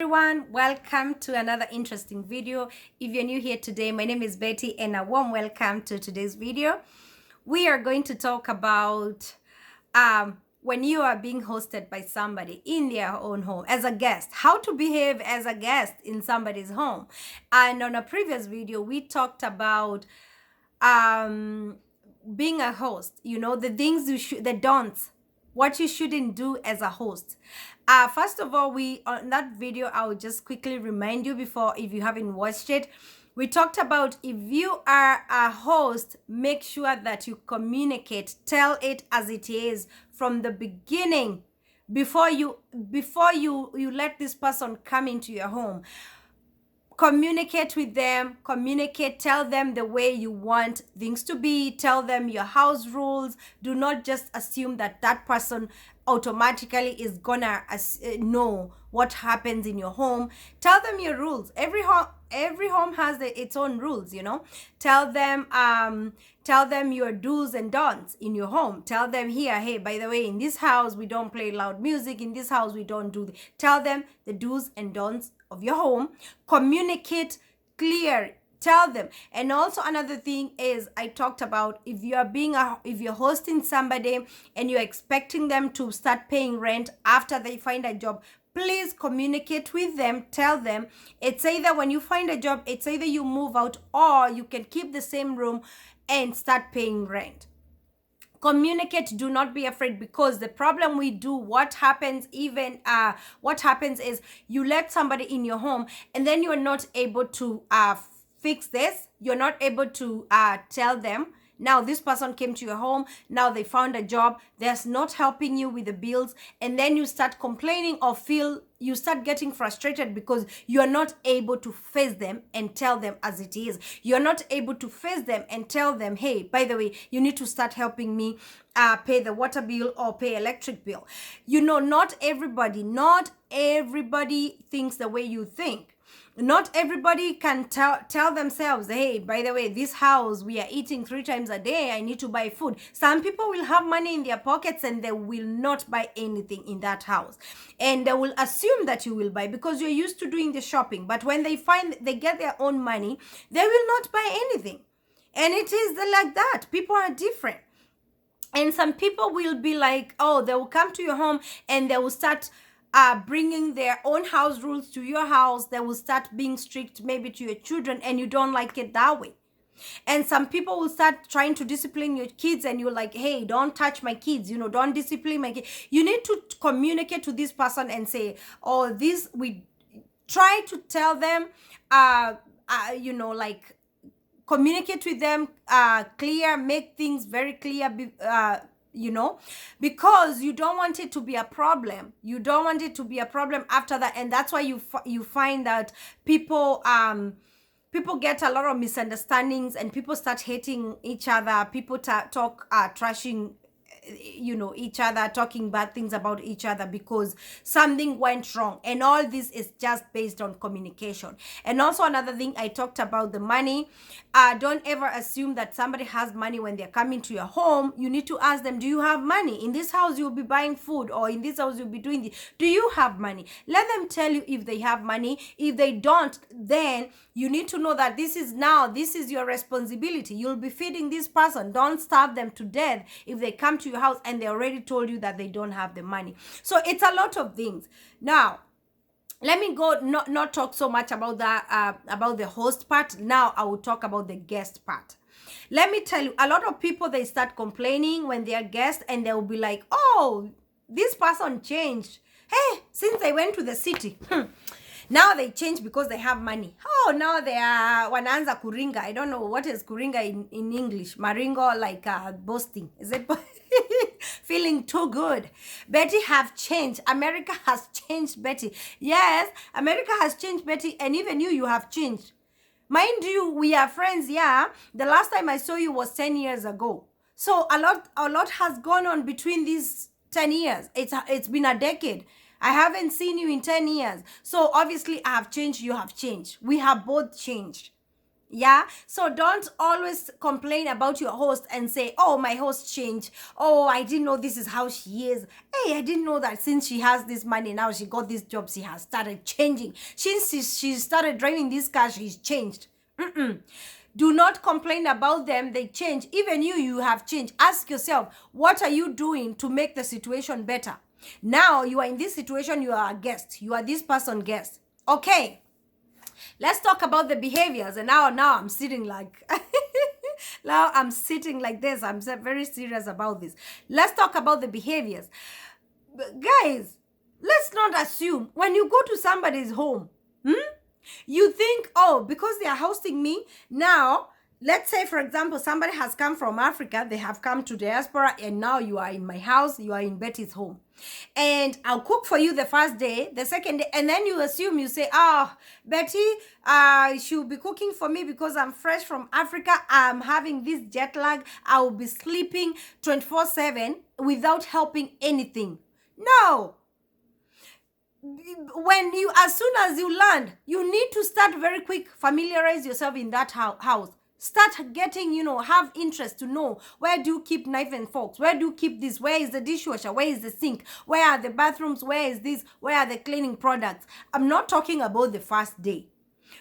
Everyone, welcome to another interesting video. If you're new here today, my name is Betty and a warm welcome to today's video. We are going to talk about when you are being hosted by somebody in their own home as a guest, how to behave as a guest in somebody's home. And on a previous video, we talked about being a host, the things you should, the don'ts, what you shouldn't do as a host. First of all, we on that video, I will just quickly remind you before, if you haven't watched it, we talked about if you are a host, make sure that you communicate, tell it as it is from the beginning before you let this person come into your home. Communicate with them, tell them the way you want things to be, tell them your house rules. Do not just assume that that person automatically is gonna know what happens in your home. Tell them your rules. Every home has its own rules. Tell them your do's and don'ts in your home. Tell them here, hey, by the way, in this house we don't play loud music, in this house we don't do tell them the do's and don'ts of your home. Communicate clear, tell them. And also another thing is, I talked about, if you're hosting somebody and you're expecting them to start paying rent after they find a job, please communicate with them. Tell them it's either when you find a job, it's either you move out or you can keep the same room and start paying rent. Communicate, do not be afraid, because the problem we do, what happens is you let somebody in your home and then you're not able to fix this. You're not able to tell them, now this person came to your home, now they found a job, they're not helping you with the bills, and then you start complaining or you start getting frustrated because you're not able to face them and tell them as it is. You're not able to face them and tell them, hey, by the way, you need to start helping me pay the water bill or pay electric bill. Not everybody thinks the way you think. Not everybody can tell themselves, hey, by the way, this house, we are eating 3 times a day, I need to buy food. Some people will have money in their pockets and they will not buy anything in that house. And they will assume that you will buy because you're used to doing the shopping. But when they get their own money, they will not buy anything. And it is like that. People are different. And some people will be like, oh, they will come to your home and they will start bringing their own house rules to your house. They will start being strict maybe to your children, and you don't like it that way. And some people will start trying to discipline your kids, and you're like, hey, don't touch my kids, don't discipline my kids. You need to communicate to this person and say, oh, this, we try to tell them, communicate with them clear, make things very clear, because you don't want it to be a problem. You don't want it to be a problem after that. And that's why you find that people get a lot of misunderstandings and people start hating each other. People talk trashing each other, talking bad things about each other because something went wrong. And all this is just based on communication. And also another thing, I talked about the money. Don't ever assume that somebody has money when they're coming to your home. You need to ask them, do you have money? In this house you'll be buying food, or in this house you'll be doing this. Do you have money? Let them tell you if they have money. If they don't, then you need to know that this is your responsibility. You'll be feeding this person. Don't starve them to death if they come to your house and they already told you that they don't have the money. So it's a lot of things. Now, let me go not talk so much about the host part. Now I will talk about the guest part. Let me tell you, a lot of people, they start complaining when they are guests, and they will be like, oh, this person changed. Hey, since they went to the city, now they change because they have money. Oh, now they are wanaanza kuringa. I don't know what is kuringa in English. Maringo, like boasting. Is it feeling too good? Betty have changed. America has changed Betty. Yes, America has changed Betty, and even you have changed. Mind you, we are friends, yeah. The last time I saw you was 10 years ago. So a lot has gone on between these 10 years. It's been a decade. I haven't seen you in 10 years. So obviously I have changed, you have changed. We have both changed. Yeah, so don't always complain about your host and say, oh, my host changed. Oh, I didn't know this is how she is. Hey, I didn't know that since she has this money now, she got this job, she has started changing. Since she started driving this car, she's changed. Do not complain about them, they change. Even you have changed. Ask yourself, what are you doing to make the situation better? Now you are in this situation, you are a guest, you are this person guest. Okay, let's talk about the behaviors. And now I'm sitting like now I'm sitting like this. I'm very serious about this. Let's talk about the behaviors. Guys, let's not assume when you go to somebody's home, you think, oh, because they are hosting me now. Let's say, for example, somebody has come from Africa, they have come to diaspora, and now you are in my house, you are in Betty's home. And I'll cook for you the first day, the second day, and then you assume, you say, oh, Betty, she'll be cooking for me because I'm fresh from Africa, I'm having this jet lag, I will be sleeping 24/7 without helping anything. No. As soon as you land, you need to start very quick, familiarize yourself in that house. Start getting, have interest to know, where do you keep knife and forks? Where do you keep this? Where is the dishwasher? Where is the sink? Where are the bathrooms? Where is this? Where are the cleaning products? I'm not talking about the first day,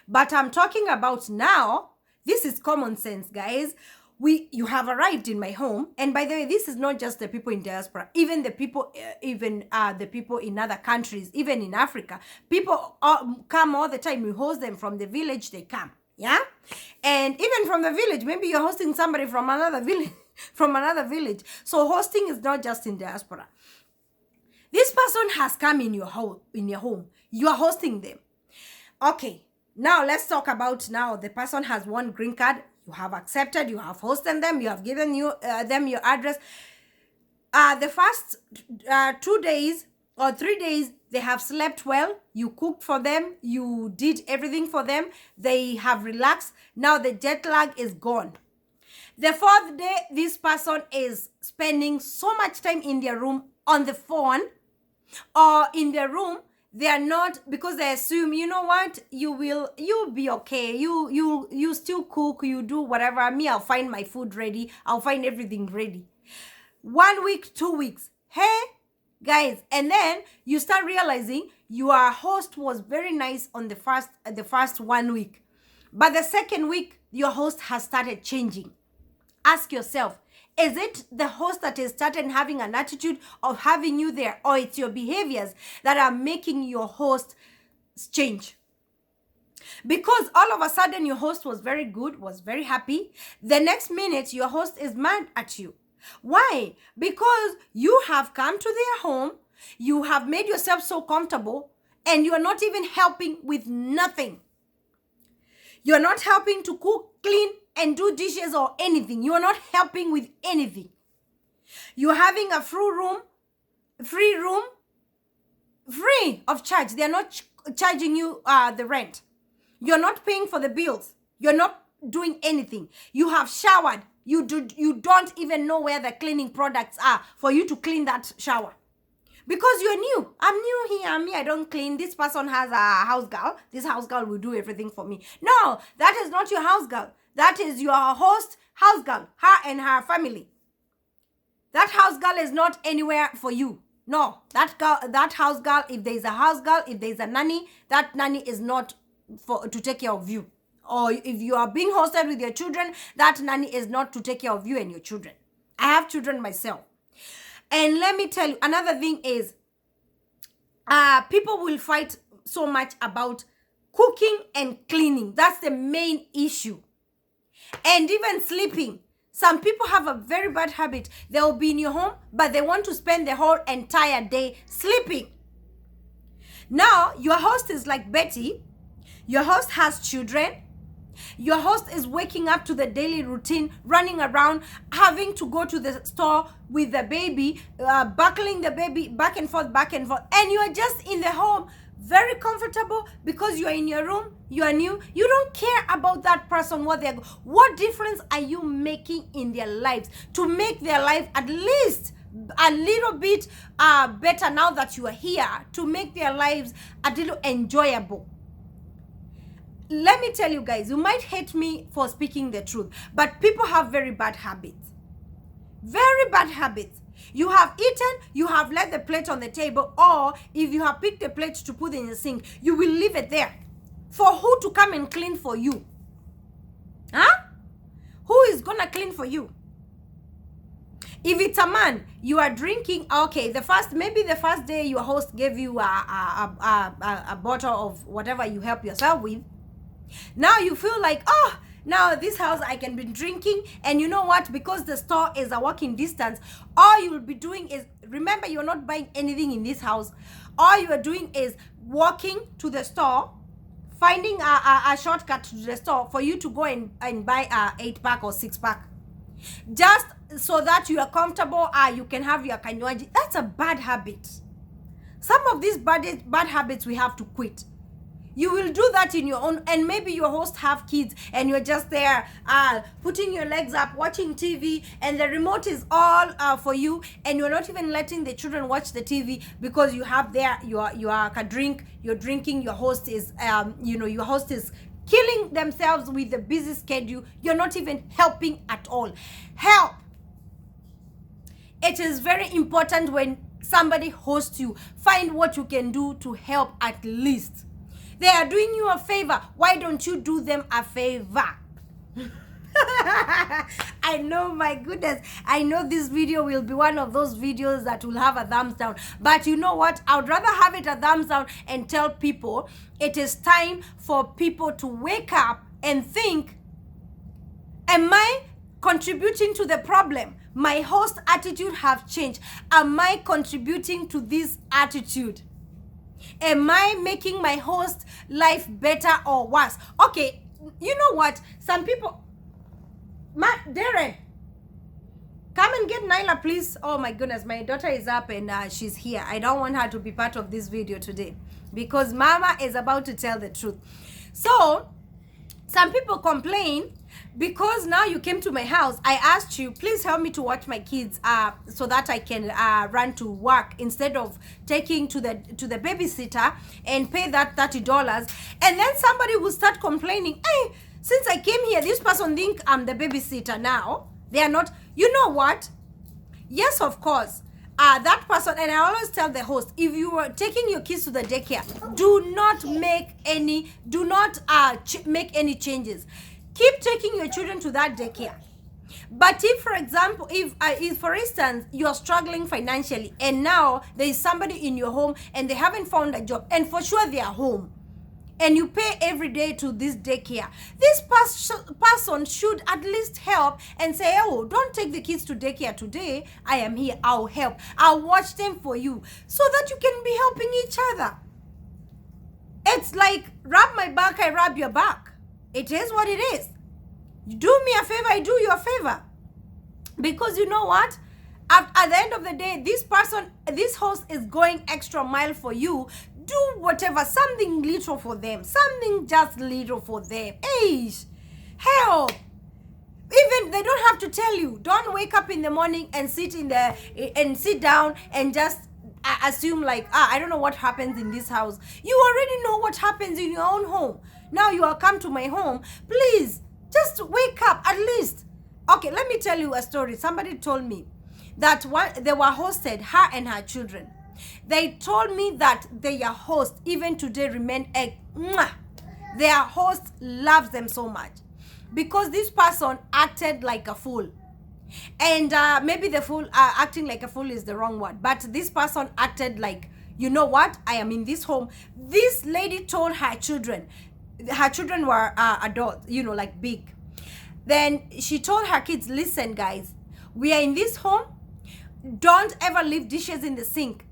but I'm talking about now. This is common sense, guys. You have arrived in my home, and by the way, this is not just the people in diaspora, even the people in other countries, even in Africa. People come all the time. We host them from the village, they come. Yeah, and even from the village, maybe you're hosting somebody from another village. So hosting is not just in diaspora. This person has come in your home. You are hosting them. Okay, now let's talk about now the person has one green card. You have accepted, you have hosted them, you have given them your address. The first 2 days or 3 days, they have slept well. You cooked for them. You did everything for them. They have relaxed. Now the jet lag is gone. The fourth day, this person is spending so much time in their room on the phone or in their room. They are not, because they assume, you know what, you'll be okay. You still cook, you do whatever. Me, I'll find my food ready. I'll find everything ready. 1 week, 2 weeks. Hey, guys, and then you start realizing your host was very nice on the first 1 week, but the second week your host has started changing. Ask yourself, is it the host that has started having an attitude of having you there, or it's your behaviors that are making your host change? Because all of a sudden your host was very good, was very happy, the next minute your host is mad at you. Why? Because you have come to their home, you have made yourself so comfortable, and you are not even helping with nothing. You're not helping to cook, clean, and do dishes or anything. You are not helping with anything. You're having a free room, free of charge. They're not charging you the rent. You're not paying for the bills. You're not doing anything. You have showered. You don't even know where the cleaning products are for you to clean that shower. Because you're new. I'm new here. I don't clean. This person has a house girl. This house girl will do everything for me. No, that is not your house girl. That is your host house girl, her and her family. That house girl is not anywhere for you. No, that house girl, if there's a house girl, if there's a nanny, that nanny is not to take care of you. Or if you are being hosted with your children, that nanny is not to take care of you and your children. I have children myself. And let me tell you, another thing is, people will fight so much about cooking and cleaning. That's the main issue. And even sleeping. Some people have a very bad habit. They will be in your home, but they want to spend the whole entire day sleeping. Now, your host is like Betty. Your host has children. Your host is waking up to the daily routine, running around, having to go to the store with the baby, buckling the baby back and forth, and you are just in the home, very comfortable because you are in your room, you are new, you don't care about that person, what difference are you making in their lives to make their life at least a little bit better now that you are here, to make their lives a little enjoyable? let me tell you guys, you might hate me for speaking the truth, but people have very bad habits. Very bad habits. You have eaten, you have left the plate on the table, or if you have picked a plate to put in the sink, you will leave it there. For who to come and clean for you? Huh? Who is gonna clean for you? If it's a man, you are drinking, okay, maybe the first day your host gave you a bottle of whatever you help yourself with. Now you feel like, oh, now this house I can be drinking, and you know what? Because the store is a walking distance, all you will be doing is, remember, you're not buying anything in this house. All you are doing is walking to the store, finding a shortcut to the store for you to go and buy a 8-pack or 6-pack. Just so that you are comfortable, you can have your kanywaji. That's a bad habit. Some of these bad habits we have to quit. You will do that in your own, and maybe your host have kids and you're just there putting your legs up, watching TV, and the remote is all for you, and you're not even letting the children watch the TV because you have there a drink, you're drinking, your host is your host is killing themselves with the busy schedule. You're not even helping at all. Help. It is very important when somebody hosts you, find what you can do to help at least. They are doing you a favor. Why don't you do them a favor? I know, my goodness. I know this video will be one of those videos that will have a thumbs down. But you know what? I would rather have it a thumbs down and tell people it is time for people to wake up and think, am I contributing to the problem? My host attitude have changed. Am I contributing to this attitude? Am I making my host life better or worse? Okay, you know what? Some people, Darren, come and get Nyla, please. Oh my goodness, my daughter is up and she's here. I don't want her to be part of this video today because Mama is about to tell the truth. So, some people complain because now you came to my house. I asked you, please help me to watch my kids so that I can run to work instead of taking to the babysitter and pay that $30. And then somebody will start complaining, hey, since I came here, this person think I'm the babysitter now. They are not. You know what? Yes, of course. That person, and I always tell the host, if you are taking your kids to the daycare, do not make any changes. Keep taking your children to that daycare. But if, for example, if for instance, you're struggling financially and now there is somebody in your home and they haven't found a job, and for sure they are home, and you pay every day to this daycare, this person should at least help and say, oh, don't take the kids to daycare today. I am here. I'll help. I'll watch them for you so that you can be helping each other. It's like, rub my back, I rub your back. It is what it is. You do me a favor, I do you a favor. Because you know what? At the end of the day, this host is going extra mile for you. Do whatever, something little for them. Something just little for them. Eish, help. Even they don't have to tell you. Don't wake up in the morning and sit down and just assume like, I don't know what happens in this house. You already know what happens in your own home. Now you are come to my home. Please, just wake up at least. Okay, let me tell you a story. Somebody told me that they were hosted, her and her children. They told me that their host, even today, remain their host loves them so much because this person acted like a fool. And maybe the fool, acting like a fool is the wrong word, but this person acted like, you know what, I am in this home. This lady told her children were adults, like big. Then she told her kids, listen guys, we are in this home. Don't ever leave dishes in the sink.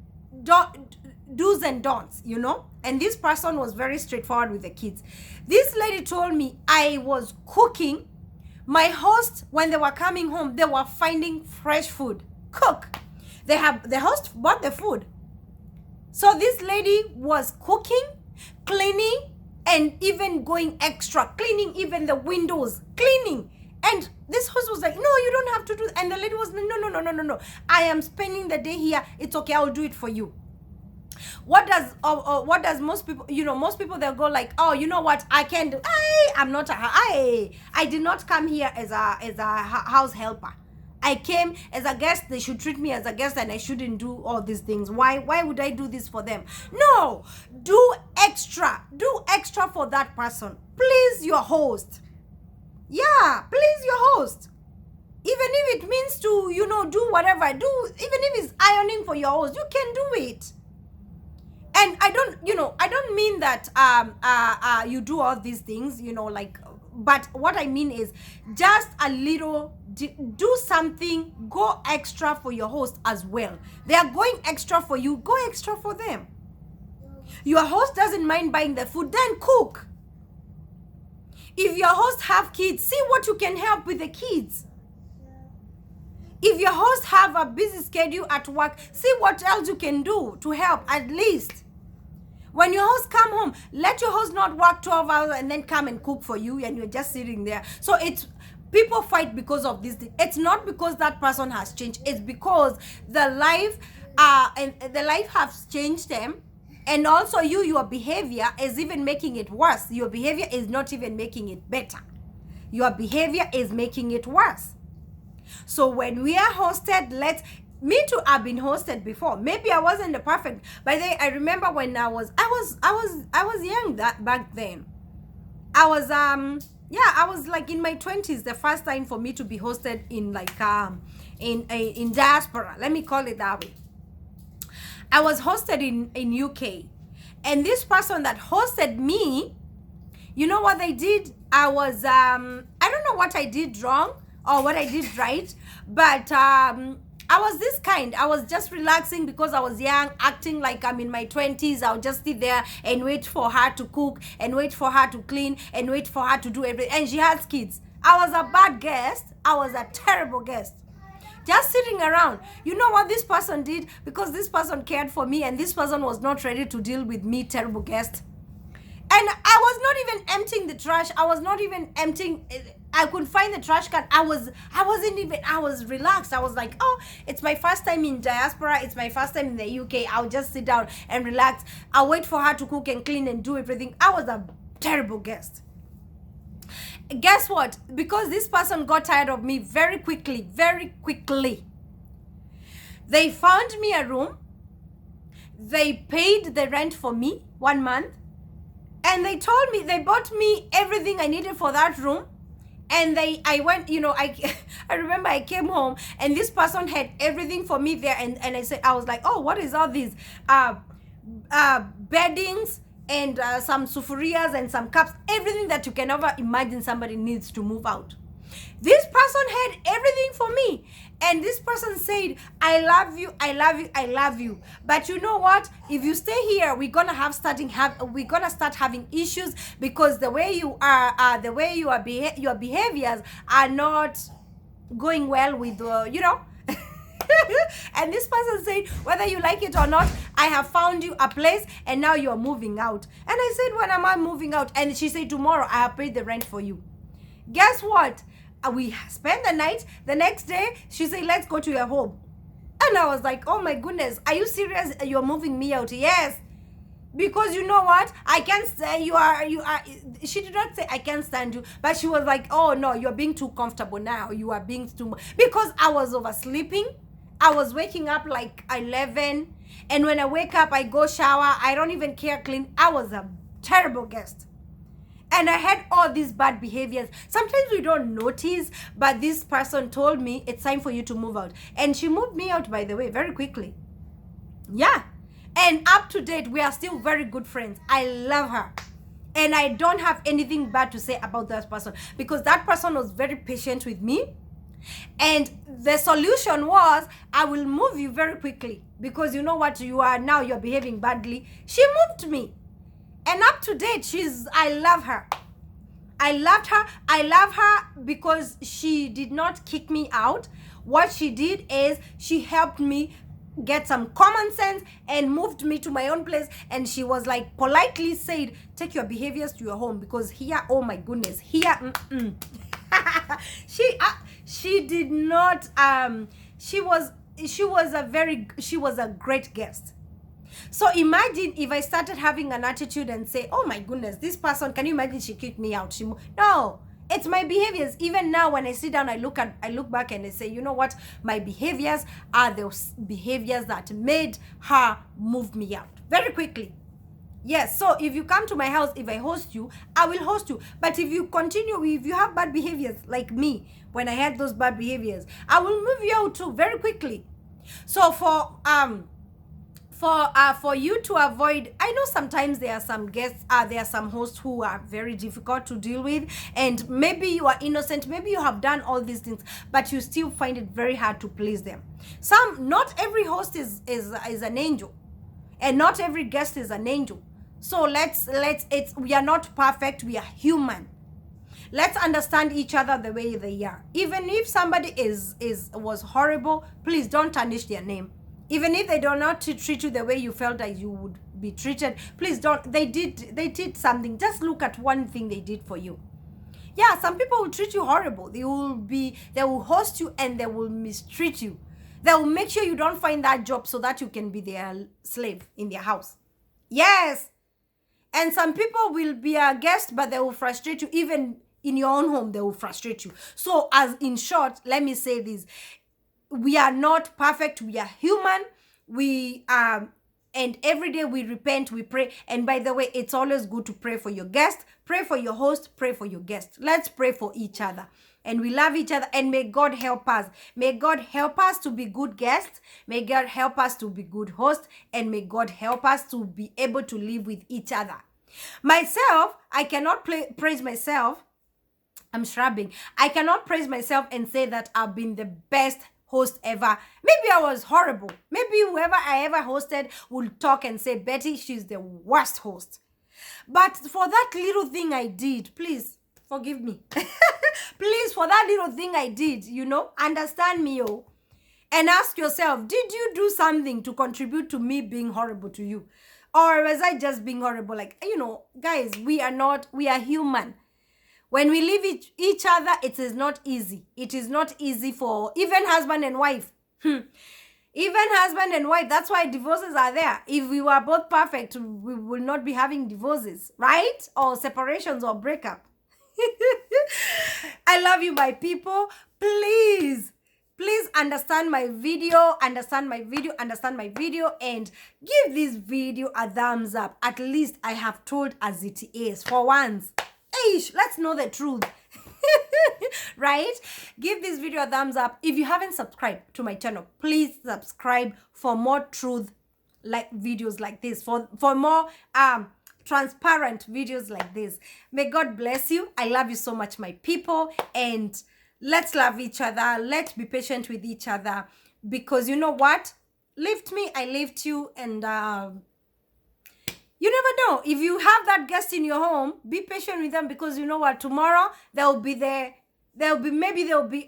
Do's and don'ts, And this person was very straightforward with the kids. This lady told me I was cooking. My host, when they were coming home, they were finding fresh food. Cook. The host bought the food. So this lady was cooking, cleaning, and even going extra, cleaning even the windows, cleaning. And this host was like, no, you don't have to do that. And the lady was, no. I am spending the day here. It's okay, I'll do it for you. What does most people, most people, they'll go like, oh, you know what, I can do, I'm not I did not come here as a house helper. I came as a guest. They should treat me as a guest, and I shouldn't do all these things. Why would I do this for them? No, do extra for that person. Please your host. Yeah, please your host. Even if it means to, do whatever, even if it's ironing for your host, you can do it. And I don't mean that you do all these things, but what I mean is just a little, do something, go extra for your host as well. They are going extra for you, go extra for them. Your host doesn't mind buying the food, then cook. If your host have kids, see what you can help with the kids. If your host have a busy schedule at work, see what else you can do to help at least. When your host come home, let your host not work 12 hours and then come and cook for you and you're just sitting there. So it's, people fight because of this. It's not because that person has changed. It's because the life has changed them. And also your behavior is even making it worse. Your behavior is not even making it better. Your behavior is making it worse. So when we are hosted, me too, I've been hosted before. Maybe I wasn't the perfect, but then I remember when I was young back then. I was like in my 20s, the first time for me to be hosted in in diaspora. Let me call it that way. I was hosted in UK, and this person that hosted me, you know what they did? I don't know what I did wrong or what I did right, but I was this kind. I was just relaxing because I was young, acting like I'm in my 20s. I'll just sit there and wait for her to cook and wait for her to clean and wait for her to do everything. And she has kids. I was a bad guest. I was a terrible guest. Just sitting around. You know what this person did? Because this person cared for me and this person was not ready to deal with me, terrible guest. And I was not even emptying the trash. I was not even emptying. I could find the trash can. I was relaxed. I was like, oh, it's my first time in diaspora. It's my first time in the UK. I'll just sit down and relax. I'll wait for her to cook and clean and do everything. I was a terrible guest. Guess what? Because this person got tired of me very quickly, they found me a room. They paid the rent for me 1 month. And they told me, they bought me everything I needed for that room. And I went, I remember I came home and this person had everything for me there. And I was like, oh, what is all these? Beddings and some sufurias and some cups, everything that you can ever imagine somebody needs to move out. This person had everything for me. And this person said, I love you, I love you, I love you. But you know what? If you stay here, we're gonna start having issues because the way you are, your behaviors are not going well with, And this person said, whether you like it or not, I have found you a place and now you're moving out. And I said, when am I moving out? And she said, tomorrow I have paid the rent for you. Guess what? We spent the night. The next day, she said, let's go to your home. And I was like, oh my goodness, are you serious? You're moving me out? Yes. Because you know what? I can't say you are, she did not say I can't stand you, but she was like, oh no, you're being too comfortable now. You are being too, because I was oversleeping. I was waking up like 11. And when I wake up, I go shower. I don't even care clean. I was a terrible guest. And I had all these bad behaviors. Sometimes we don't notice, but this person told me it's time for you to move out. And she moved me out, by the way, very quickly. Yeah. And up to date, we are still very good friends. I love her. And I don't have anything bad to say about that person because that person was very patient with me. And the solution was, I will move you very quickly because you know what, you're behaving badly. She moved me. And up to date, I love her. I loved her. I love her because she did not kick me out. What she did is she helped me get some common sense and moved me to my own place. And she was like, politely said, take your behaviors to your home because here, oh my goodness, here, she did not, she was a great guest. So imagine if I started having an attitude and say, oh my goodness, this person, can you imagine she kicked me out? No, it's my behaviors. Even now when I sit down, I look back and I say, you know what? My behaviors are those behaviors that made her move me out very quickly. Yes, so if you come to my house, if I host you, I will host you. But if you continue, if you have bad behaviors like me, when I had those bad behaviors, I will move you out too very quickly. So for you to avoid, I know sometimes there are some guests, there are some hosts who are very difficult to deal with, and maybe you are innocent, maybe you have done all these things, but you still find it very hard to please them. Not every host is an angel, and not every guest is an angel. So we are not perfect, we are human. Let's understand each other the way they are. Even if somebody was horrible, please don't tarnish their name. Even if they do not treat you the way you felt that you would be treated, please don't. They did something. Just look at one thing they did for you. Yeah, some people will treat you horrible. They will host you and they will mistreat you. They will make sure you don't find that job so that you can be their slave in their house. Yes. And some people will be a guest, but they will frustrate you. Even in your own home, they will frustrate you. So as in short, let me say this. We are not perfect. We are human. And every day we repent, we pray. And by the way, it's always good to pray for your guest, pray for your host, pray for your guest. Let's pray for each other. And we love each other, and may God help us. May God help us to be good guests. May God help us to be good hosts. And may God help us to be able to live with each other. Myself, I cannot praise myself. I'm shrubbing. I cannot praise myself and say that I've been the best host ever. Maybe I was horrible. Maybe whoever I ever hosted will talk and say, Betty, she's the worst host. But for that little thing I did, please forgive me. Please, for that little thing I did, understand me, and ask yourself, did you do something to contribute to me being horrible to you? Or was I just being horrible? Like, guys, we are human. When we live with each other, it is not easy. It is not easy for even husband and wife. Even husband and wife, that's why divorces are there. If we were both perfect, we will not be having divorces, right? Or separations or breakup. I love you, my people. Please understand my video, and give this video a thumbs up. At least I have told as it is for once. Let's know the truth. Right? Give this video a thumbs up. If you haven't subscribed to my channel, please subscribe for more truth like videos like this, for more transparent videos like this. May God bless you. I love you so much, my people, and let's love each other. Let's be patient with each other, because you know what? Lift me, I lift you, and you never know. If you have that guest in your home, be patient with them, because you know what? Tomorrow they'll be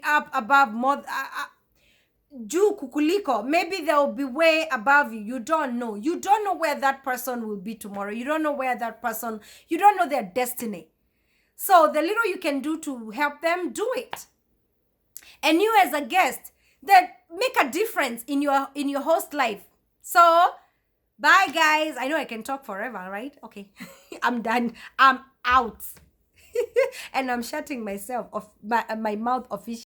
up above more. Juu kukuliko, maybe they'll be way above you. You don't know where that person will be tomorrow. You don't know their destiny. So the little you can do to help them, do it. And you as a guest, that make a difference in your host life. So bye, guys. I know I can talk forever, right? Okay. I'm done. I'm out. And I'm shutting myself off, my mouth officially.